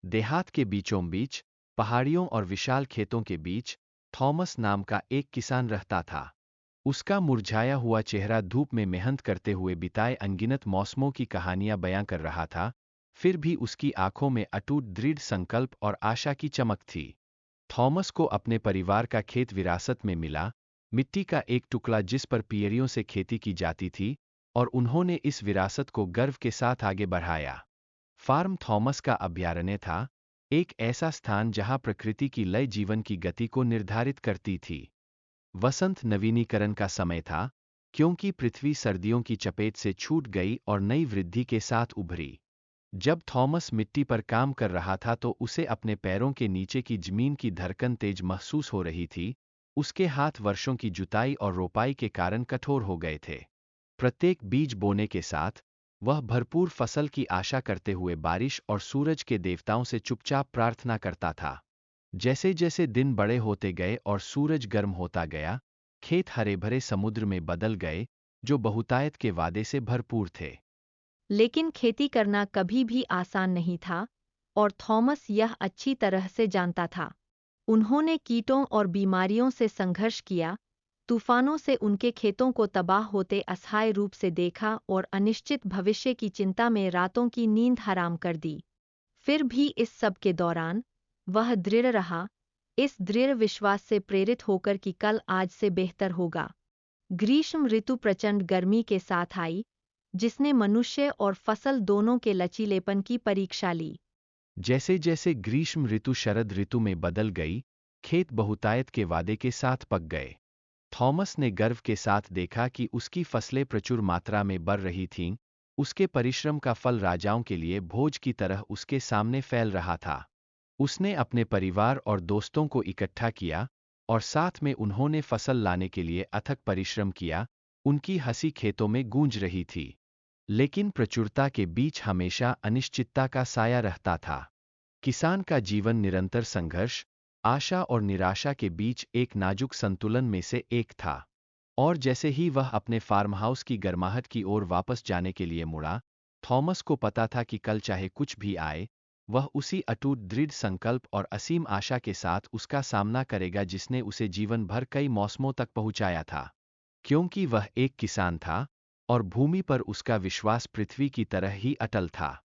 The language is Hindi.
देहात के बीचों बीच, पहाड़ियों और विशाल खेतों के बीच, थॉमस नाम का एक किसान रहता था। उसका मुरझाया हुआ चेहरा धूप में मेहनत करते हुए बिताए अनगिनत मौसमों की कहानियां बयां कर रहा था, फिर भी उसकी आंखों में अटूट दृढ़ संकल्प और आशा की चमक थी। थॉमस को अपने परिवार का खेत विरासत में मिला, मिट्टी का एक टुकड़ा जिस पर पियरियों से खेती की जाती थी, और उन्होंने इस विरासत को गर्व के साथ आगे बढ़ाया। फार्म थॉमस का अभयारण्य था, एक ऐसा स्थान जहां प्रकृति की लय जीवन की गति को निर्धारित करती थी। वसंत नवीनीकरण का समय था, क्योंकि पृथ्वी सर्दियों की चपेट से छूट गई और नई वृद्धि के साथ उभरी। जब थॉमस मिट्टी पर काम कर रहा था तो उसे अपने पैरों के नीचे की जमीन की धड़कन तेज महसूस हो रही थी। उसके हाथ वर्षों की जुताई और रोपाई के कारण कठोर हो गए थे। प्रत्येक बीज बोने के साथ वह भरपूर फसल की आशा करते हुए बारिश और सूरज के देवताओं से चुपचाप प्रार्थना करता था। जैसे जैसे दिन बड़े होते गए और सूरज गर्म होता गया, खेत हरे भरे समुद्र में बदल गए, जो बहुतायत के वादे से भरपूर थे। लेकिन खेती करना कभी भी आसान नहीं था, और थॉमस यह अच्छी तरह से जानता था। उन्होंने कीटों और बीमारियों से संघर्ष किया, तूफानों से उनके खेतों को तबाह होते असहाय रूप से देखा और अनिश्चित भविष्य की चिंता में रातों की नींद हराम कर दी। फिर भी इस सब के दौरान वह दृढ़ रहा, इस दृढ़ विश्वास से प्रेरित होकर कि कल आज से बेहतर होगा। ग्रीष्म ऋतु प्रचंड गर्मी के साथ आई, जिसने मनुष्य और फसल दोनों के लचीलेपन की परीक्षा ली। जैसे जैसे ग्रीष्म ऋतु शरद ऋतु में बदल गई, खेत बहुतायत के वादे के साथ पक गए। थॉमस ने गर्व के साथ देखा कि उसकी फसलें प्रचुर मात्रा में बढ़ रही थीं, उसके परिश्रम का फल राजाओं के लिए भोज की तरह उसके सामने फैल रहा था। उसने अपने परिवार और दोस्तों को इकट्ठा किया, और साथ में उन्होंने फसल लाने के लिए अथक परिश्रम किया। उनकी हंसी खेतों में गूंज रही थी। लेकिन प्रचुरता के बीच हमेशा अनिश्चितता का साया रहता था। किसान का जीवन निरंतर संघर्ष, आशा और निराशा के बीच एक नाजुक संतुलन में से एक था। और जैसे ही वह अपने फार्म हाउस की गर्माहट की ओर वापस जाने के लिए मुड़ा, थॉमस को पता था कि कल चाहे कुछ भी आए, वह उसी अटूट दृढ़ संकल्प और असीम आशा के साथ उसका सामना करेगा जिसने उसे जीवन भर कई मौसमों तक पहुंचाया था। क्योंकि वह एक किसान था, और भूमि पर उसका विश्वास पृथ्वी की तरह ही अटल था।